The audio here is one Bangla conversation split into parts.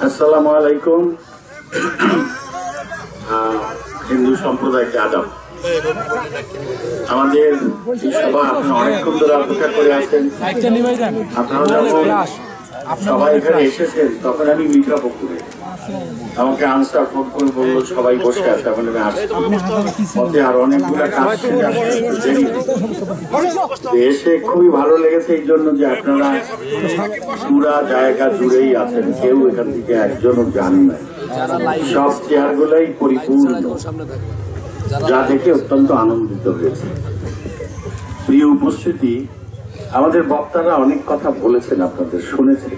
আসসালামু আলাইকুম। হিন্দু সম্প্রদায়কে আদাব। আমাদের সভা আপনি অনেকক্ষণ ধরে অপেক্ষা করে আছেন। আপনারা যখন সবাই এখানে এসেছেন তখন আমি মিঠাপুকুরে আমাকে আনসার ফোন করে বললো সবাই বসে আছে, এখন আমি আসছি। মধ্যে আর অনেকগুলো কাজ এসে খুবই ভালো লেগেছে এই জন্য যে আপনারা পুরা জায়গা জুড়েই আছেন, কেউ এখান থেকে একজনও জানি না, সব চেয়ার গুলাই পরিপূর্ণ, যা দেখে অত্যন্ত আনন্দিত হয়েছে। প্রিয় উপস্থিতি, আমাদের বক্তারা অনেক কথা বলেছেন, আপনাদের শুনেছেন।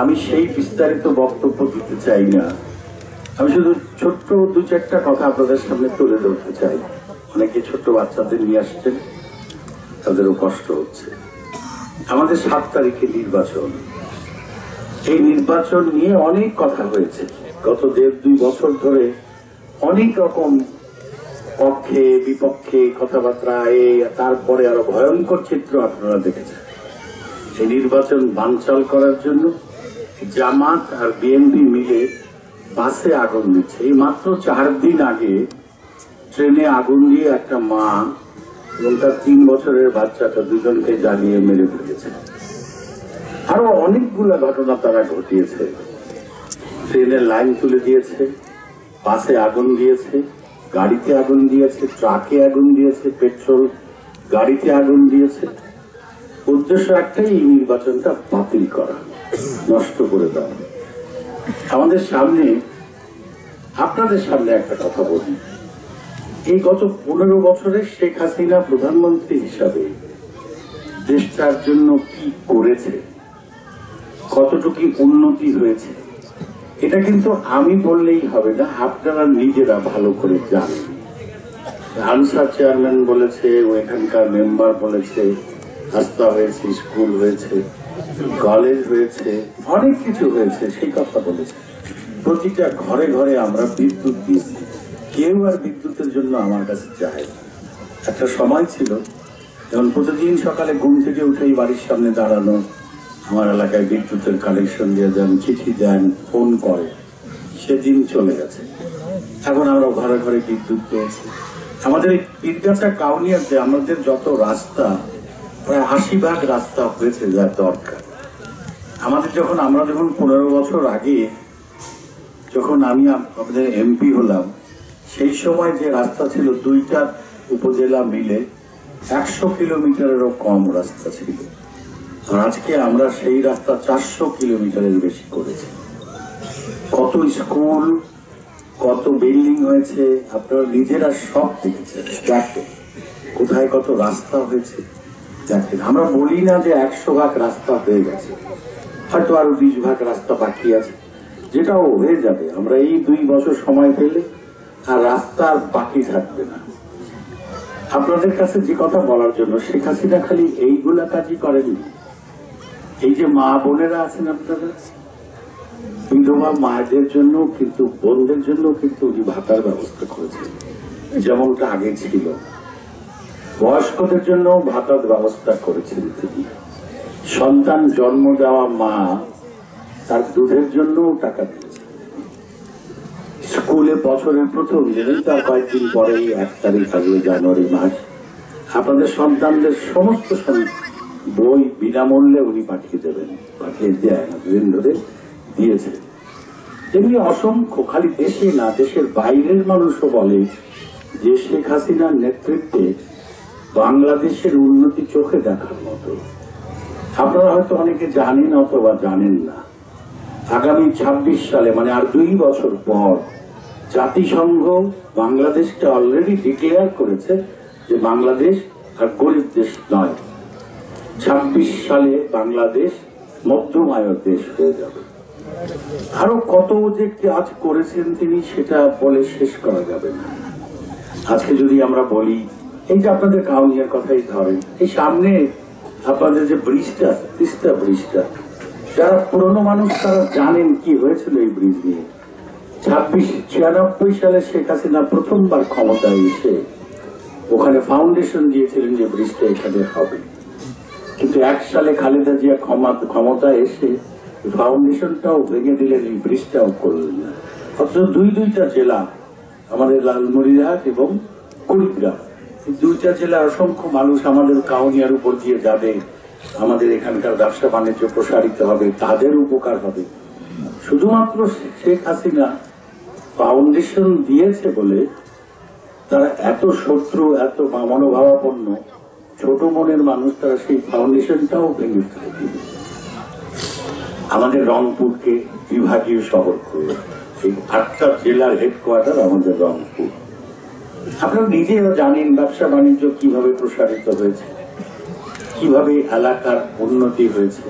আমি সেই বিস্তারিত বক্তব্য দিতে চাই না, আমি শুধু ছোট্ট দু চারটা কথা আপনাদের সামনে তুলে ধরতে চাই। অনেকে ছোট্ট বাচ্চাদের নিয়ে আসছেন, তাদেরও কষ্ট হচ্ছে। আমাদের 7 তারিখে নির্বাচন, এই নির্বাচন নিয়ে অনেক কথা হয়েছে। গত 1.5-2 বছর ধরে অনেক রকম পক্ষে বিপক্ষে কথাবার্তা, তারপরে আরো ভয়ঙ্কর চিত্র আপনারা দেখেছেন। এই নির্বাচন বানচাল করার জন্য জামাত আর বিএনপি মিলে বাসে আগুন দিচ্ছে। এই মাত্র 4 দিন আগে ট্রেনে আগুন দিয়ে একটা মা এবং তার 3 বছরের বাচ্চাটা দুজনকে জ্বালিয়ে মেরে ফেলেছে। আরো অনেকগুলো ঘটনা তারা ঘটিয়েছে। ট্রেনের লাইন তুলে দিয়েছে, বাসে আগুন দিয়েছে, গাড়িতে আগুন দিয়েছে, ট্রাকে আগুন দিয়েছে, পেট্রোল গাড়িতে আগুন দিয়েছে। উদ্দেশ্য একটাই, এই নির্বাচনটা বাতিল করা, নষ্ট করে দেওয়া। আমাদের সামনে, আপনাদের সামনে একটা কথা বলি, এই গত 15 বছরে শেখ হাসিনা প্রধানমন্ত্রী হিসাবে দেশটার জন্য কি করেছে, কতটুকু উন্নতি হয়েছে, এটা কিন্তু আমি বললেই হবে না, আপনারা নিজেরা ভালো করে জানেন। আনসার চেয়ারম্যান বলেছে, এখানকার মেম্বার বলেছে, রাস্তা হয়েছে, স্কুল হয়েছে, কলেজ হয়েছে, অনেক কিছু হয়েছে, সেই কথা বলেছে। প্রতিটা ঘরে ঘরে আমরা বিদ্যুৎ দিয়েছি, কেউ আর বিদ্যুতের জন্য আমার কাছে চায় না। একটা সময় ছিল যেমন প্রতিদিন সকালে ঘুম থেকে উঠেই বাড়ির সামনে দাঁড়ানো, আমার এলাকায় বিদ্যুতের কানেকশন দিয়ে দেন, চিঠি দেন, ফোন করে, সেদিন চলে গেছে। এখন আমরা ঘরে ঘরে বিদ্যুৎ পেয়েছি। আমাদের এই পীরগাছা কাউনিয়াতে আমাদের যত রাস্তা, প্রায় 80 রাস্তা হয়েছে যার দরকার। আমরা যখন 15 বছর আগে যখন আমি আমাদের এমপি হলাম, সেই সময় যে রাস্তা ছিল 2টা উপজেলা মিলে 100 কিলোমিটারেরও কম রাস্তা ছিল। আর আজকে আমরা সেই রাস্তা 400 কিলোমিটারের বেশি করেছি। কত স্কুল, কত বিল্ডিং হয়েছে, আপনারা নিজেরা সব দেখেছেন। দেখেন কোথায় কত রাস্তা হয়েছে, দেখেন। আমরা বলি না যে 100 রাস্তা হয়ে গেছে, হয়তো আরো 20 রাস্তা বাকি আছে, যেটাও হয়ে যাবে। আমরা এই 2 বছর সময় পেলে আর রাস্তা আর বাকি থাকবে না। আপনাদের কাছে যে কথা বলার জন্য, শেখ হাসিনা খালি এইগুলা কাজই করেনি। এই যে মা বোনেরা আছেন আপনারা, বিধবা মায়েদের জন্য কিন্তু, বোনদের জন্য কিন্তু উনি ভাতার ব্যবস্থা করেছেন, যেমনটা আগে ছিল। বয়স্কদের জন্য ভাতার ব্যবস্থা করেছেন তিনি। সন্তান জন্ম দেওয়া মা তার দুধের জন্য টাকা দিয়েছেন। স্কুলে বছরের প্রথম দিন, তার কয়েকদিন পরেই 1 তারিখ আসবে, জানুয়ারি মাস, আপনাদের সন্তানদের সমস্ত বই বিনামূল্যে উনি পাঠিয়ে দেবেন, পাঠিয়ে দিন ধরে দিয়েছে। তেমনি অসংখ্য, খালি দেশে না, দেশের বাইরের মানুষও বলে যে শেখ হাসিনার নেতৃত্বে বাংলাদেশের উন্নতি চোখে দেখার মতো। আপনারা হয়তো অনেকে জানেন অথবা জানেন না, আগামী 26 সালে, মানে আর 2 বছর পর, জাতিসংঘ বাংলাদেশকে অলরেডি ডিক্লেয়ার করেছে যে বাংলাদেশ আর গরিব দেশ নয়। 26 সালে বাংলাদেশ মধ্যম আয়ের দেশ হয়ে যাবে। আরো কত যে কাজ করেছেন তিনি, সেটা বলে শেষ করা যাবে না। আজকে যদি আমরা বলি, এই যে আপনাদের কাউনিয়ার কথাই ধরেন, এই সামনে আপনাদের যে ব্রিজটা, তিস্তা ব্রিজটা, যারা পুরনো মানুষ তারা জানেন কি হয়েছিল এই ব্রিজ নিয়ে। 96 সালে শেখ হাসিনা প্রথমবার ক্ষমতায় এসে ওখানে ফাউন্ডেশন দিয়েছিলেন যে ব্রিজটা এখানে হবে, কিন্তু 1 সালে খালেদা জিয়া ক্ষমতা এসে ফাউন্ডেশনটাও ভেঙে দিলেন, এই ব্রিজটাও করলেন না। অথচ দুইটা জেলা আমাদের লালমনিরহাট এবং কুড়িগ্রাম, এই দুইটা জেলার অসংখ্য মানুষ আমাদের কাউনিয়ার উপর দিয়ে যাবে, আমাদের এখানকার ব্যবসা বাণিজ্য প্রসারিত হবে, তাদের উপকার হবে। শুধুমাত্র শেখ হাসিনা ফাউন্ডেশন দিয়েছে বলে তারা এত শত্রু, এত মনোভাবাপন্ন, ছোট মনের মানুষ, তারা সেই ফাউন্ডেশনটাও ভেঙে ফেলে দিবে। আমাদের রংপুরকে বিভাগীয় শহর করে, এই 8টা জেলার হেডকোয়ার্টার আমাদের রংপুর। আপনারা নিজেও জানেন ব্যবসা বাণিজ্য কিভাবে প্রসারিত হয়েছে, কিভাবে এলাকার উন্নতি হয়েছে।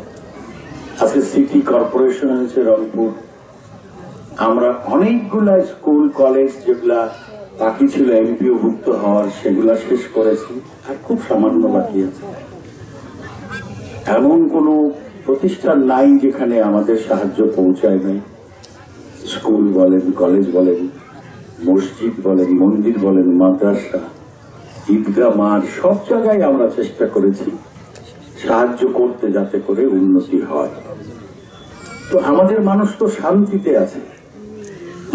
আজকে সিটি কর্পোরেশন হয়েছে রংপুর। আমরা অনেকগুলা স্কুল কলেজ যেগুলা বাকি ছিল এমপিও ভুক্ত হওয়ার, সেগুলা শেষ করেছি, আর খুব সামান্য বাকি আছে। এমন কোন প্রতিষ্ঠান নাই যেখানে আমাদের সাহায্য পৌঁছায় নাই। স্কুল বলেন, কলেজ বলেন, মসজিদ বলেন, মন্দির বলেন, মাদ্রাসা, ঈদগাহ মাঠ, সব জায়গায় আমরা চেষ্টা করেছি সাহায্য করতে, যাতে করে উন্নতি হয়। তো আমাদের মানুষ তো শান্তিতে আছে।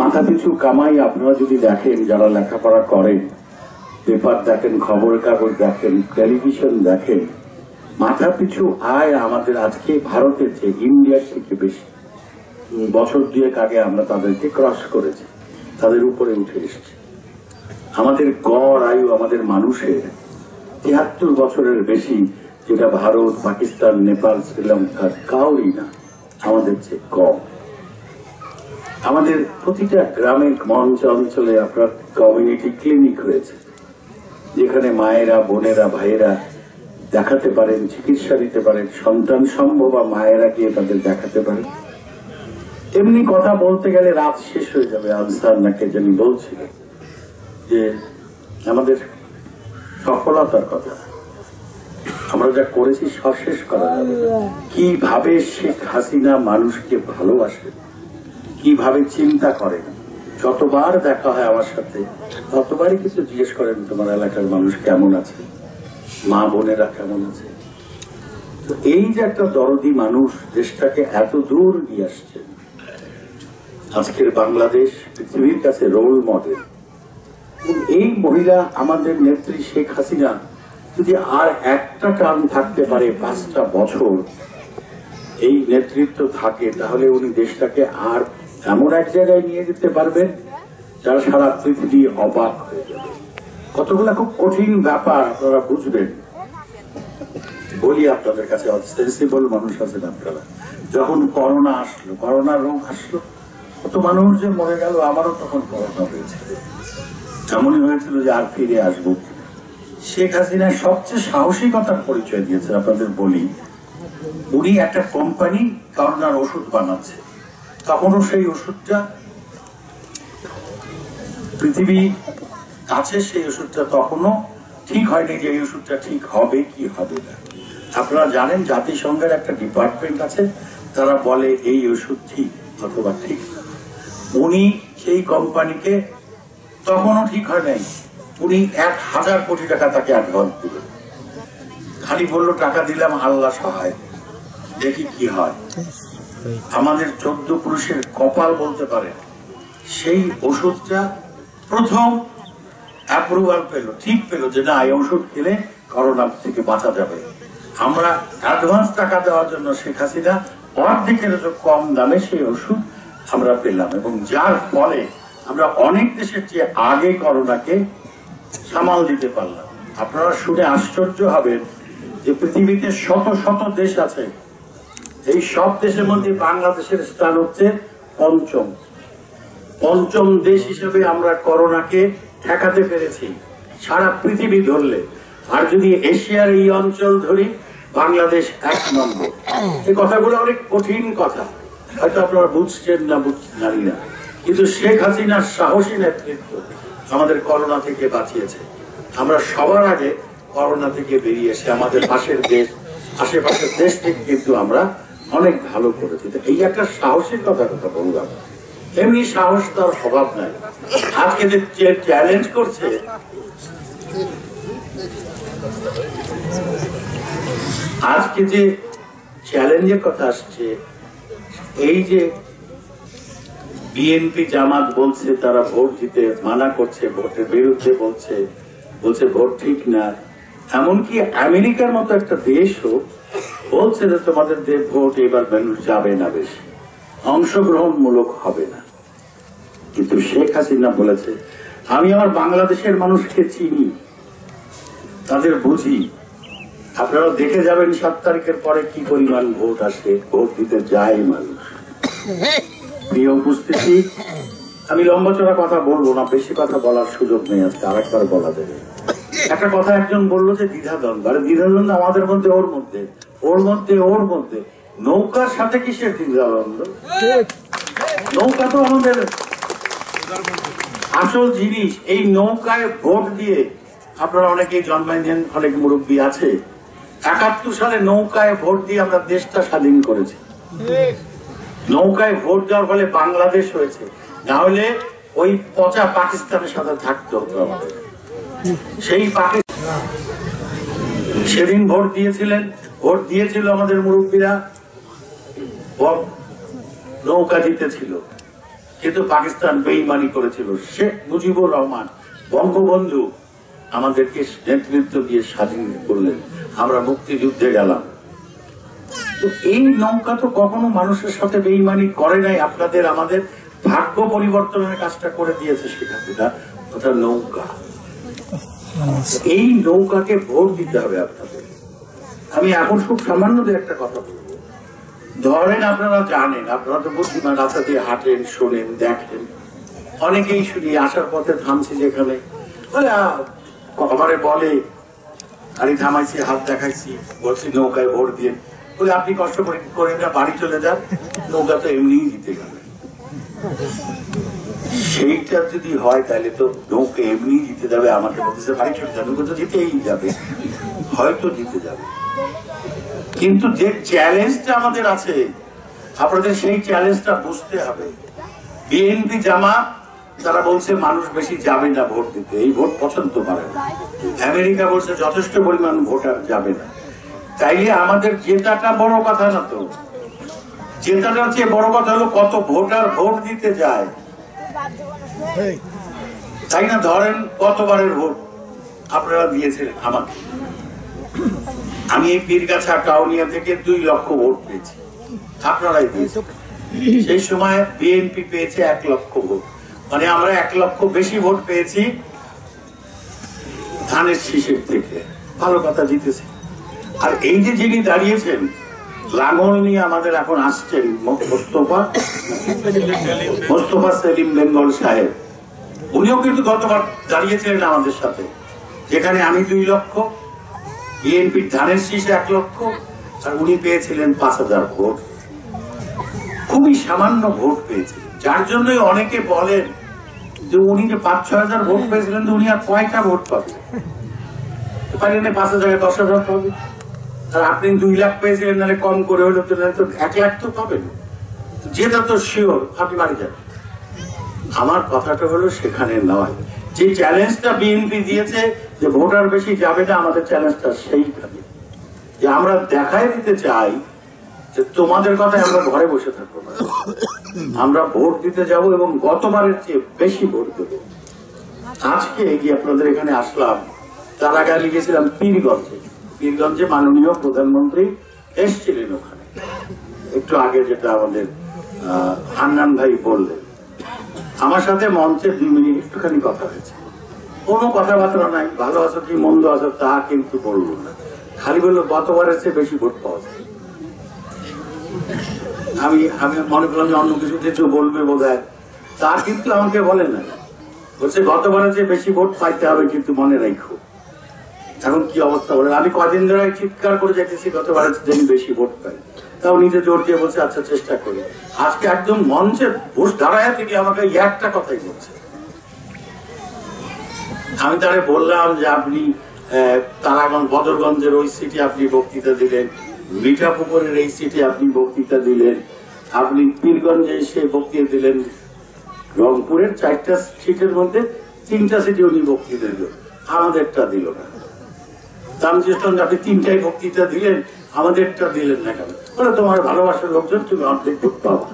মাথা পিছু কামাই আপনারা যদি দেখেন, যারা লেখাপড়া করেন, পেপার দেখেন, খবর কাগজ দেখেন, টেলিভিশন দেখেন, মাথা পিছু আয় আমাদের আজকে ভারতের চেয়ে, ইন্ডিয়ার থেকে বেশি। বছর 2 আগে আমরা তাদেরকে ক্রস করেছি, তাদের উপরে উঠে এসেছি। আমাদের গড় আয়ু আমাদের মানুষের 73 বছরের বেশি, যেটা ভারত, পাকিস্তান, নেপাল, শ্রীলঙ্কার কাউরই না, আমাদের চেয়ে কম। আমাদের প্রতিটা গ্রামে গঞ্জ অঞ্চলে আপনার কমিউনিটি ক্লিনিক হয়েছে, যেখানে মায়েরা, বোনেরা, ভাইয়েরা দেখাতে পারেন, চিকিৎসা দিতে পারেন। সন্তান সম্ভব বা মায়েরা গিয়ে তাদের দেখাতে পারেন। এমনি কথা বলতে গেলে রাত শেষ হয়ে যাবে। আনসার নাকি যিনি বলছিলেন যে আমাদের সফলতার কথা, আমরা যা করেছি সব শেষ করা যাবে না। কিভাবে শেখ হাসিনা মানুষকে ভালোবাসে, কিভাবে চিন্তা করেন। যতবার দেখা হয় আমার সাথে, ততবারই কিছু জিজ্ঞেস করেন, তোমার এলাকার মানুষ কেমন আছে, মা বোনেরা কেমন আছে। তো এই যে একটা দরদি মানুষ দেশটাকে এত দূর নিয়ে আসছে, আজকের বাংলাদেশ পৃথিবীর কাছে রোল মডেল। এই মহিলা আমাদের নেত্রী শেখ হাসিনা যদি আর একটা টার্ম থাকতে পারে, 5টা বছর এই নেতৃত্ব থাকে, তাহলে উনি দেশটাকে আর এমন এক জায়গায় নিয়ে যেতে পারবেন যারা সারা পৃথিবী অবাক হয়ে যাবে। কতগুলা খুব কঠিন ব্যাপার আপনারা বুঝবেন। বলি আপনাদের কাছে, সেন্সিবল মানুষ আছেন আপনারা। যখন করোনা আসলো, করোনা রোগ আসলো, কত মানুষ যে মরে গেল। আমারও তখন করোনা হয়েছিল, এমনই হয়েছিল যে আর ফিরে আসবো। শেখ হাসিনা সবচেয়ে সাহসিকতার পরিচয় দিয়েছে। আপনাদের বলি, উনি একটা কোম্পানি করোনার ওষুধ বানাচ্ছে, তখনও সেই ওষুধটা পৃথিবী আছে, সেই ওষুধটা তখনও ঠিক হয়নি যে এই ওষুধটা ঠিক হবে কি হবে না। আপনারা জানেন জাতিসংঘের একটা ডিপার্টমেন্ট আছে, তারা বলে এই ওষুধ ঠিক অথবা ঠিক। উনি সেই কোম্পানিকে, তখনও ঠিক হয় নাই, উনি 1000 কোটি টাকা তাকে অ্যাডভান্স দিলেন। খালি বললো টাকা দিলাম, আল্লাহ সহায়, দেখি কি হয়। আমাদের 14 পুরুষের কপাল বলতে পারে, সেই ওষুধটা প্রথম অ্যাপ্রুভাল পেল, ঠিক পেল যে না, এই ওষুধ খেলে করোনা থেকে বাঁচা যাবে। আমরা অ্যাডভান্স টাকা দেওয়ার জন্য শেখ হাসিনা অর্ধেকের কম দামে সেই ওষুধ আমরা পেলাম, এবং যার ফলে আমরা অনেক দেশের চেয়ে আগে করোনাকে সামাল দিতে পারলাম। আপনারা শুনে আশ্চর্য হবেন যে পৃথিবীতে শত শত দেশ আছে, এই সব দেশের মধ্যে বাংলাদেশের স্থান হচ্ছে পঞ্চম দেশ হিসেবে আমরা করোনাকে ঠেকাতে পেরেছি সারা পৃথিবী ধরলে। আর যদি এশিয়ার এই অঞ্চল ধরি, বাংলাদেশ 1 নম্বর। এই কথাগুলো অনেক কঠিন কথা, হয়তো আপনারা বুঝছেন না, জানি না, কিন্তু শেখ হাসিনার সাহসী নেতৃত্ব আমাদের করোনা থেকে বাঁচিয়েছে। আমরা সবার আগে করোনা থেকে বেরিয়ে এসে আমাদের পাশের দেশ, আশেপাশের দেশ থেকে কিন্তু আমরা অনেক ভালো করেছি। এই একটা সাহসের কথা বললাম। এমনি সাহস তার অভাব নাই। আজকে যে চ্যালেঞ্জ করছে, আজকে যে চ্যালেঞ্জের কথা আসছে, এই যে বিএনপি জামাত বলছে তারা ভোট দিতে মানা করছে, ভোটের বিরুদ্ধে বলছে ভোট ঠিক না, এমনকি আমেরিকার মতো একটা দেশও বলছে যে তোমাদের ভোট এবার মানুষ যাবে না, বেশি অংশগ্রহণমূলক হবে না। কিন্তু শেখ হাসিনা বলেছে আমি আমার বাংলাদেশের মানুষকে চিনি, তাদের বুঝি। আপনারা দেখে যাবেন 7 তারিখের পরে কি পরিমাণ ভোট আসে, ভোট দিতে যায় মানুষ। প্রিয় উপস্থিতি, আমি লম্বা চড়া কথা বলবো না, বেশি কথা বলার সুযোগ নেই, আজকে আরেকবার বলা যাবে। একটা কথা একজন বললো যে দ্বিধাদ্বন্দ্ব, আরে দ্বিধাদ্বন্দ্ব আমাদের মধ্যে, ওর মধ্যে নৌকার সাথে কিসের দ্বিধাদ্বন্দ্ব? নৌকা তো আমাদের আসল জিনিস। এই নৌকায় ভোট দিয়ে আপনারা অনেকেই জন্মাইছেন, অনেক মুরব্বী আছে, 71 সালে নৌকায় ভোট দিয়ে আমরা দেশটা স্বাধীন করেছি। নৌকায় ভোট দেওয়ার ফলে বাংলাদেশ হয়েছে, না হলে ওই পচা পাকিস্তানের সাথে থাকতে হতো আমাদের। সেই পাকিস্তান সেদিন ভোট দিয়েছিল আমাদের মুরব্বীরা, নৌকা জিতেছিল, কিন্তু পাকিস্তান বেইমানি করেছিল। শেখ মুজিবুর রহমান বঙ্গবন্ধু আমাদেরকে নেতৃত্ব দিয়ে স্বাধীন করলেন, আমরা মুক্তিযুদ্ধে গেলাম। তো এই নৌকা তো কখনো মানুষের সাথে বেইমানি করে নাই, আপনাদের আমাদের ভাগ্য পরিবর্তনের কাজটা করে দিয়েছে শেখ হাসিনা। ওটা নৌকা, এই নৌকাকে ভোট দিতে হবে আপনাদের। আমি এখন খুব সামান্য একটা কথা বলবো। ধরেন আপনারা জানেন, আপনারা তো বুদ্ধিমান, রাস্তা দিয়ে হাঁটেন, শোনেন, দেখেন, অনেকেই শুনি আসার পথে থামছি যেখানে বলে গাড়ি থামাইছি, হাত দেখাইছি, বলছি নৌকায় ভোট দিয়ে, বলে আপনি কষ্ট করেন না, বাড়ি চলে যান, নৌকা তো এমনিই জিতে গেল। সেইটা যদি হয় তাহলে তো নৌকা এমনি জিতে যাবে, আমাকে বলতেছে বাড়ি চলে যাবে, নৌকা তো জিতেই যাবে, হয়তো জিতে যাবে। কিন্তু যে চ্যালেঞ্জটা আমাদের আছে, আপনাদের সেই চ্যালেঞ্জটা বুঝতে হবে। বিএনপি জামাত তারা বলছে মানুষ বেশি যাবে না ভোট দিতে, এই ভোট পছন্দ করে না। আমেরিকা বলছে যথেষ্ট পরিমাণ ভোটার যাবে না। তাইলে আমাদের জেতাটা বড় কথা না, তো জেতাটার চেয়ে বড় কথা হলো কত ভোটার ভোট দিতে যায়, তাই না? ধরেন কতবারের ভোট আপনারা দিয়েছিলেন আমাকে, আমি এই পীরগাছা কাউনিয়া থেকে 2 লক্ষ ভোট পেয়েছি, আপনারাই দিয়েছেন। সেই সময় বিএনপি পেয়েছে 1 লক্ষ ভোট, মানে আমরা 1 লক্ষ বেশি ভোট পেয়েছি ধানের শীষের থেকে। ভালো কথা, জিতেছে। আর এই যে যিনি দাঁড়িয়েছেন লাঙ্গল নিয়ে আমাদের এখন আসছেন মোস্তফা সেলিম বেঙ্গল সাহেব, উনিও কিন্তু গতবার দাঁড়িয়েছিলেন আমাদের সাথে, যেখানে আমি 2 লক্ষ, বিএনপির ধানের শীষ 1 লক্ষ, আর উনি পেয়েছিলেন 5000 ভোট। খুবই সামান্য ভোট পেয়েছিলেন, যার জন্যই অনেকে বলেন যে উনি যে 5-6 হাজার ভোট পেয়েছিলেন, উনি আর কয়টা ভোট পাবেন? 5,000 10,000 পাবেন। আর আপনি 2 লাখ পেয়েছিলেন, নাহলে কম করে হলো তো 1 লাখ তো পাবেন, যেটা তো শিওর আপনি বাড়ি যাবেন। আমার কথাটা হলো সেখানে নয়, যে চ্যালেঞ্জটা বিএনপি দিয়েছে যে ভোটার বেশি যাবে না, আমাদের চ্যালেঞ্জটা সেইখানে যে আমরা দেখাই দিতে চাই যে তোমাদের কথায় আমরা ঘরে বসে থাকবো না, আমরা ভোট দিতে যাব এবং গতবারের চেয়ে বেশি ভোট দেবো। আজকে গিয়ে আপনাদের এখানে আসলাম, তার আগে আমি গেছিলাম পীরগঞ্জে মাননীয় প্রধানমন্ত্রী এসছিলেন ওখানে একটু আগে, যেটা আমাদের হান্নান ভাই বললেন। আমার সাথে মঞ্চে 2 মিনিট একটুখানি কথা হয়েছে, কোনো কথাবার্তা নাই, ভালো আছো কি মন্দ আছো তা কিন্তু বললো না, খালি বললো গতবারের চেয়ে বেশি ভোট পাওয়া যায়। আমি মনে করলাম যে অন্য কিছু বলবে বোধ হয়, তা কিন্তু আমাকে বলে না, বলছে গতবারের চেয়ে বেশি ভোট পাইতে হবে, কিন্তু মনে রাখো। এখন কি অবস্থা বলেন? আমি কদিন ধরে চিৎকার করে যেতেছি গতবারের চেয়ে বেশি ভোট পাই, তাও নিজে জোর দিয়ে বলছে আচ্ছা চেষ্টা করি। আজকে একদম মঞ্চে বসে দাঁড়ায় থেকে আমাকে একটা কথাই বলছে। আমি তারে বললাম যে আপনি তারাগঞ্জ বদরগঞ্জের ওই সিটে আপনি বক্তৃতা দিলেন, মিঠাপুকুরের এই সিটে আপনি বক্তৃতা দিলেন, আপনি পীরগঞ্জে এসে বক্তৃতা দিলেন, রংপুরের 4টা সিটের মধ্যে 3টা সিটে উনি বক্তৃতা দিল, আমাদেরটা দিল না। রামকৃষ্ণ আপনি 3টাই বক্তৃতা দিলেন, আমাদেরটা দিলেন না কেন? বলে তোমার ভালোবাসার লোকজন, তুমি অর্ধেক ভোট পাবো।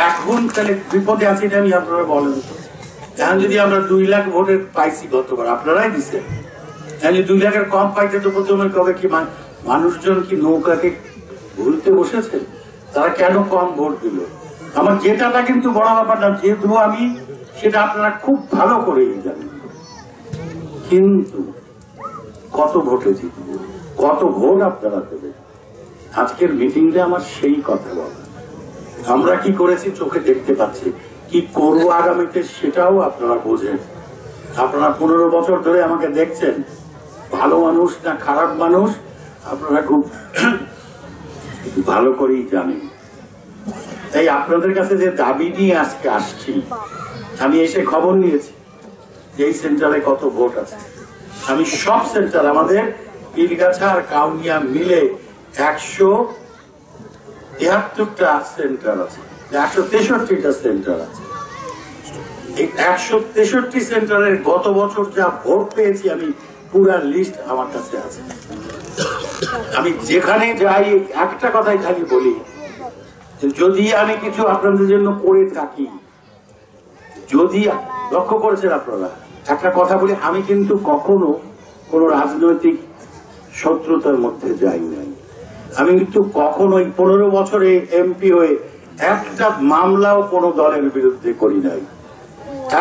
এখন তাহলে বিপদে আছি না আমি, আপনারা বলেন। এখন যদি আমরা 2 লাখ ভোটের পাইছি গতবার, আপনারাই দিচ্ছেন, তাহলে 2 লাখের কম পাইতে তো প্রথমে কবে কি মানুষজন কি নৌকাকে ভুলতে বসেছে? তারা কেন কম ভোট দিল? আমার যেটা কিন্তু বড় ব্যাপার না, যেহেতু আমি সেটা আপনারা খুব ভালো করেই জানেন। কিন্তু কত ভোটে জিতব, কত ভোট আপনারা দেবেন, আজকের মিটিংটা আমার সেই কথা বলা। আমরা কি করেছি চোখে দেখতে পাচ্ছি, কি করবো আগামীতে সেটাও আপনারা বোঝেন। আপনারা 15 বছর ধরে আমাকে দেখছেন, ভালো মানুষ না খারাপ মানুষ আপনারা খুব ভালো করেই জানেন। তাই আপনাদের কাছে যে দাবি নিয়ে আজকে আসছি, আমি এসে খবর নিয়েছি যে এই সেন্টারে কত ভোট আছে। আমি সব সেন্টার, আমাদের পীরগাছা আর কাউনিয়া মিলে 173টা সেন্টার আছে, 163টা সেন্টার আছে। এই 163 সেন্টারের গত বছর যা ভোট পেয়েছি আমি পুরা লিস্ট আমার কাছে আছে। আমি যেখানে যাই একটা কথাই খালি বলি, যদি আমি কিছু আপনাদের জন্য করে থাকি, যদি লক্ষ্য করেছেন আপনারা, একটা কথা বলি, আমি কিন্তু কখনো কোনো রাজনৈতিক শত্রুতার মধ্যে যাই নাই। আমি কিন্তু কখনো 15 বছরে এমপি হয়ে একটা মামলাও কোনো দলের বিরুদ্ধে করি নাই,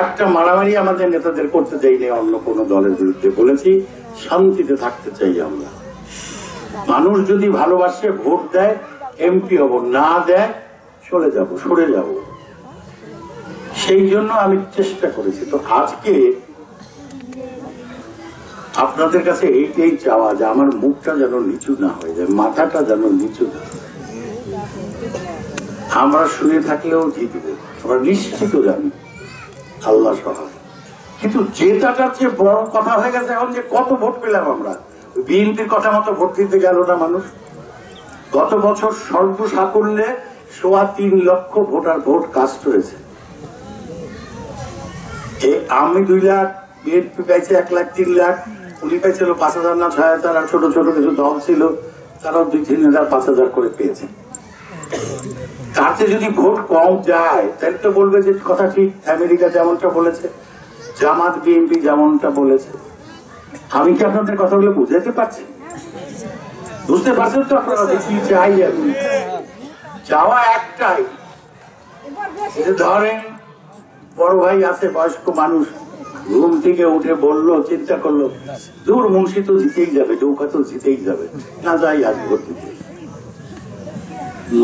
একটা মারামারি আমাদের নেতাদের করতে চাই নাই অন্য কোনো দলের বিরুদ্ধে। বলেছি শান্তিতে থাকতে চাই আমরা। মানুষ যদি ভালোবাসে ভোট দেয় এমপি হব, না দেয় চলে যাব, সরে যাব। সেই জন্য আমি চেষ্টা করেছি। তো আজকে আপনাদের কাছে এইটাই চাওয়া যে আমার মুখটা যেন নিচু না হয়ে যায়, মাথাটা যেন নিচু না। আমরা শুয়ে থাকলেও জিতব, আমরা নিশ্চিত জানি আল্লাহ সহায়। কিন্তু জেতাটার চেয়ে বড় কথা হয়ে গেছে এখন যে কত ভোট পেলাম আমরা। বিএনপির কথা মতো ভোট দিতে গেল না মানুষ। গত বছর সর্বসাকুল্যে 3.25 লক্ষ ভোট কাস্ট হয়েছে। আমি 2 লাখ, বিএনপি পাইছে 1 লাখ 3 লাখ, উনি পাইছিল 5,000 না 6,000, আর ছোট ছোট কিছু দল ছিল তারাও 2-3 হাজার 5,000 করে পেয়েছে। তাতে যদি ভোট কম যায় তাহলে তো বলবে যে কথা ঠিক, আমেরিকা যেমনটা বলেছে, জামাত বিএনপি যেমনটা বলেছে। আমি কি আপনাদের কথাগুলো বুঝাতে পারছি? বুঝতে পারছেন তো আপনারা কি চাই? আমি চাওয়া একটাই, ধরেন বড় ভাই আছে, বয়স্ক মানুষ, ঘুম থেকে উঠে বললো, চিন্তা করলো, দূর মুন্সি তো জিতেই যাবে, নৌকা তো জিতেই যাবে, না যাই আজ ভোট দিতে।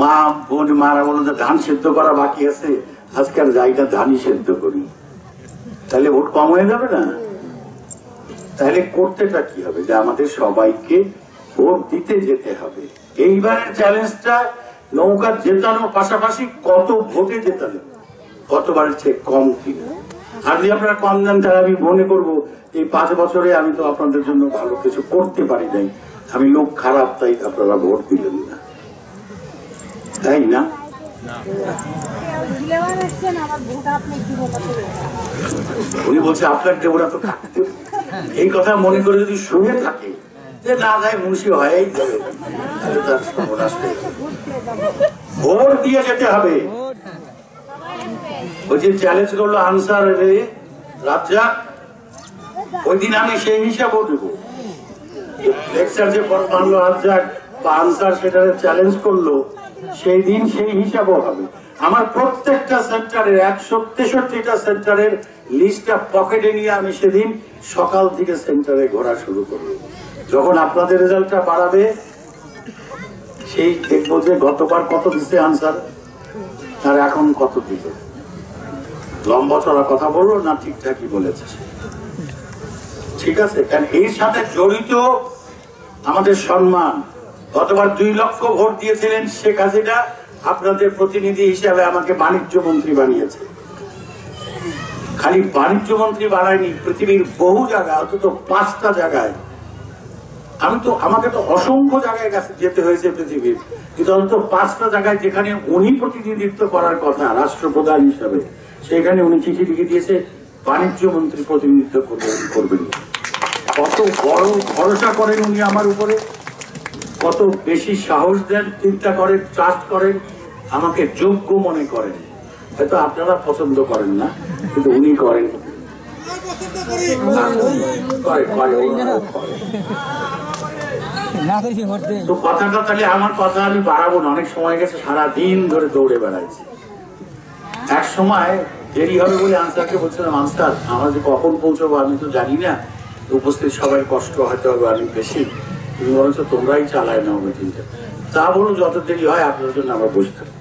মা বোন মারা বললো যে ধান সেদ্ধ করা বাকি আছে, আজকে আর যাই না, ধানই সেদ্ধ করি। তাহলে ভোট কম হয়ে যাবে না? তাহলে করতেটা কি হবে? যে আমাদের সবাইকে ভোট দিতে যেতে হবে। এইবারের চ্যালেঞ্জটা নৌকা জেতানোর পাশাপাশি কত ভোটে জেতানো, গতবারের চেয়ে কম কিনা। আর যদি আপনারা কম দেন তাহলে আমি মনে করবো এই 5 বছরে আমি তো আপনাদের জন্য ভালো কিছু করতে পারি নাই, আমি লোক খারাপ, তাই আপনারা ভোট দিলেন না, তাই না? উনি বলছে আপনার দেবরা তো থাকতে, এই কথা মনে করে যদি শুনে থাকে যে না যায় মুন্সি হয়েই যাবে, ভোট দিয়ে যেতে হবে। ওই যে চ্যালেঞ্জ করলো আনসার রাজ্জাক, ওই দিন আমি সেই হিসাবও দেব। লেকচার যে মানলো রাজ্জাক বা আনসার সেটা চ্যালেঞ্জ করলো, সেই দিন সেই হিসাবও হবে। আমার প্রত্যেকটা সেন্টারের 163টা সেন্টারের লিস্টটা পকেটে নিয়ে আমি সেদিন সকাল থেকে সেন্টারে ঘোরা শুরু করবো। যখন আপনাদের রেজাল্টটা বাড়াবে সেই দেখবো যে গতবার কত দিচ্ছে আনসার আর এখন কত দিচ্ছে। লম্বা চড়া কথা বললো না, ঠিকঠাকই বলেছে, ঠিক আছে। কারণ এর সাথে জড়িত আমাদের সম্মান। গতবার 2 লক্ষ ভোট দিয়েছিলেন শেখ হাসিনা, আপনাদের প্রতিনিধি হিসাবে আমাকে বাণিজ্য মন্ত্রী বানিয়েছে। খালি বাণিজ্য মন্ত্রী বানায়নি, পৃথিবীর বহু জায়গায়, অন্তত 5টা জায়গায়, আমাকে তো অসংখ্য জায়গায় যেতে হয়েছে পৃথিবীর, কিন্তু অন্তত 5টা জায়গায় যেখানে উনি প্রতিনিধিত্ব করার কথা রাষ্ট্রপ্রধান হিসাবে, সেখানে উনি চিঠি লিখে দিয়েছে বাণিজ্য মন্ত্রী প্রতিনিধিত্ব করবেন। কত বড় ভরসা করেন উনি আমার উপরে, কত বেশি সাহস দেন, চিন্তা করেন, ট্রাস্ট করেন, আমাকে যোগ্য মনে করেন। হয়তো আপনারা পছন্দ করেন না, কিন্তু উনি করেন। তো কথাটা তাহলে আমার কথা আমি বাড়াবো না, অনেক সময় গেছে, সারাদিন ধরে দৌড়ে বেড়াইছি। এক সময় দেরি হবে বলে আনসারকে বলছিলাম, আনসার আমরা যে কখন পৌঁছবো আমি তো জানি না, উপস্থিত সবাই কষ্ট হয়তো হবে অনেক বেশি, তুমি বলছো তোমরাই চালায় নাও মিটিংটা। তা বলো যত দেরি হয় আপনার জন্য আমরা বসে থাকি।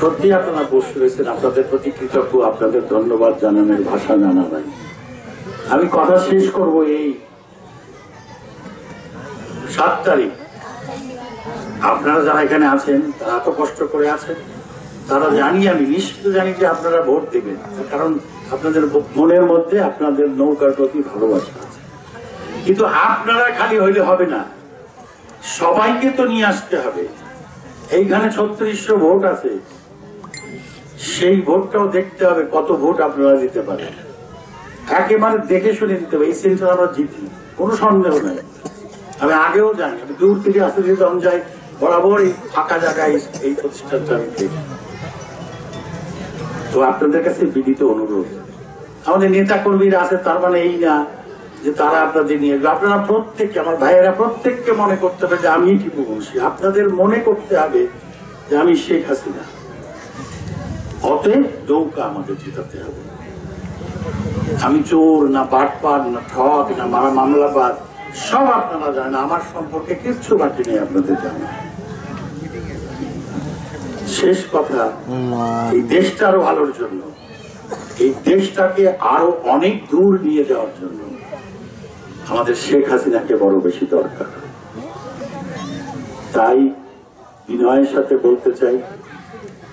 সত্যি আপনারা বসে রয়েছেন, আপনাদের প্রতি কৃতজ্ঞ, আপনাদের ধন্যবাদ জানানোর ভাষা জানা নাই। আমি কথা শেষ করব এই 7 তারিখ। আপনারা যারা এখানে আছেন তারা এত কষ্ট করে আছেন, তারা জানি, আমি নিশ্চিত জানি যে আপনারা ভোট দেবেন, কারণ আপনাদের মনের মধ্যে আপনাদের নৌকার প্রতি ভালোবাসা আছে। কিন্তু আপনারা খালি হইলে হবে না, সবাইকে তো নিয়ে আসতে হবে। এইখানে 3600 ভোট আছে, সেই ভোটটাও দেখতে হবে কত ভোট আপনারা দিতে পারেন। একেবারে দেখে শুনে দিতে হবে। এই সেন্টার আমরা জিতি, কোনো সন্দেহ নাই। আমি আগেও জানি, আমি দূর থেকে আসতে যেতে যাই, বরাবর এই ফাঁকা জায়গায় এই প্রতিষ্ঠানটা আমি দেখি। তো আপনাদের কাছে বিনীত অনুরোধ, আমাদের নেতা কর্মীরা আছে তার মানে এই না যে তারা আপনাদের নিয়ে, আপনারা প্রত্যেককে, আমার ভাইয়েরা প্রত্যেককে মনে করতে হবে যে আমি টিপু বংশী। আপনাদের মনে করতে হবে যে আমি শেখ হাসিনা। অতএব নৌকা আমাদের জেতাতে হবে। আমি চোর না, বাটপার না, ঠক না, মামলাবাদ, সব আপনারা জানেন। আমার সম্পর্কে কিচ্ছু বাকি নেই, আপনাদের জানেন। শেষ কথা, এই দেশটা আরো ভালোর জন্য, এই দেশটাকে আরো অনেক দূর নিয়ে যাওয়ার জন্য আমাদের শেখ হাসিনাকে বড় বেশি দরকার। তাই বিনয়ের সাথে বলতে চাই,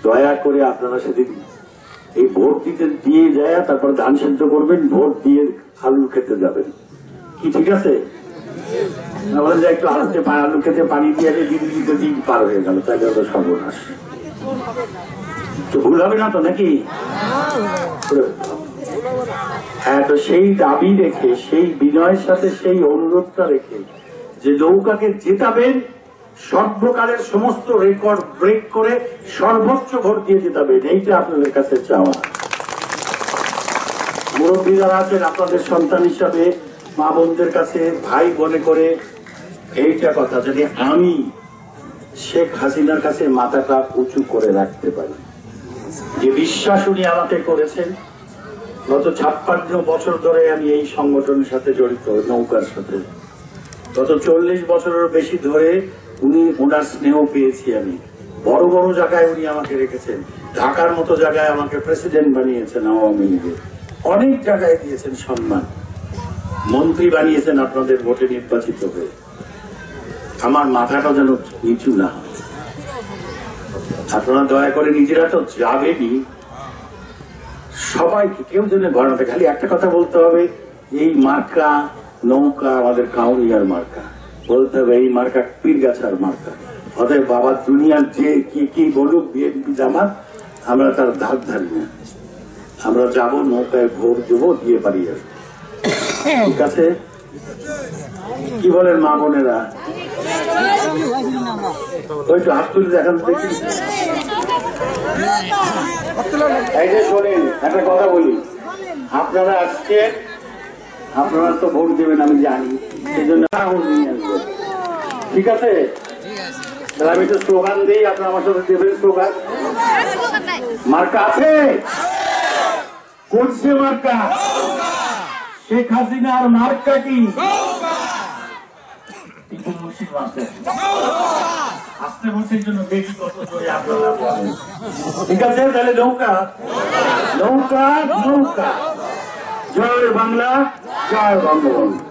দয়া করে আপনারা সেদিন এই ভোট দিতে দিয়ে যায়, তারপর ধান সেদ্ধ করবেন, ভোট দিয়ে আলু খেতে যাবেন, কি ঠিক আছে? বলেন যে একটু আলু খেতে পানি দিয়ে দিন পার হয়ে গেল, তাই তো সর্বনাশ। তো ভুল হবে না তো নাকি? হ্যাঁ, তো সেই দাবি রেখে, সেই বিনয়ের সাথে সেই অনুরোধটা রেখে যে নৌকাকে জেতাবেন, সর্বকালের সমস্ত রেকর্ড ব্রেক করে সর্বোচ্চ ভোট দিয়ে জেতাবেন, এইটা আপনাদের কাছে চাওয়া। মুরব্বী যারা আছেন, আপনাদের সন্তান হিসাবে মা বোনদের কাছে ভাই মনে করে এইটা কথা, যদি আমি শেখ হাসিনার কাছে মাথাটা উঁচু করে রাখতে পারি, যে বিশ্বাস উনি আমাকে করেছেন। গত 56 বছর ধরে আমি এই সংগঠনের সাথে জড়িত, নৌকার সাথে। গত 40 বছরের বেশি ধরে উনি, ওনার স্নেহ পেয়েছি আমি। বড় বড় জায়গায় উনি আমাকে রেখেছেন, ঢাকার মতো জায়গায় আমাকে প্রেসিডেন্ট বানিয়েছেন আওয়ামী লীগের, অনেক জায়গায় দিয়েছেন সম্মান, মন্ত্রী বানিয়েছেন আপনাদের ভোটে নির্বাচিত হয়ে। আমার মাথাটা যেন নিচু না হয়। আপনারা দয়া করে, নিজেরা তো যাবেনি, সবাইকে, কেউ যেন ঘর না। খালি একটা কথা বলতে হবে, এই মার্কা নৌকা আমাদের কাউরিয়ার মার্কা, বলতে হবে এই মার্কা পীরগাছার মার্কা। অতএব বাবা দুনিয়ার যে কি বলুক বিএনপি জামাত, আমরা তার ধার ধারি না। আমরা যাব, নৌকায় ভোট দেবো, দিয়ে পালিয়ে আসবো। ঠিক আছে? কি বলেন মা বোনেরা? ওই তো হাত তুলে দেখান দেখি। এই যে শোনেন, একটা কথা বলি, আপনারা আজকে, আপনারা তো ভোট দেবেন আমি জানি, সেই জন্য নিয়ে আসবেন, ঠিক আছে? তাহলে আমি তো স্লোগান দিই, আপনারা আমার সাথে দেবেন স্লোগান। মার্কা আছে, করছে মার্কা, শেখ হাসিনার মার্কা কি? আসতে বলছে জন্য ব্যক্তিগত করে আপনারা বলেন, ঠিক আছে? তাহলে নৌকা, নৌকা, নৌকা। জয় বাংলা, জয় বঙ্গবন্ধু।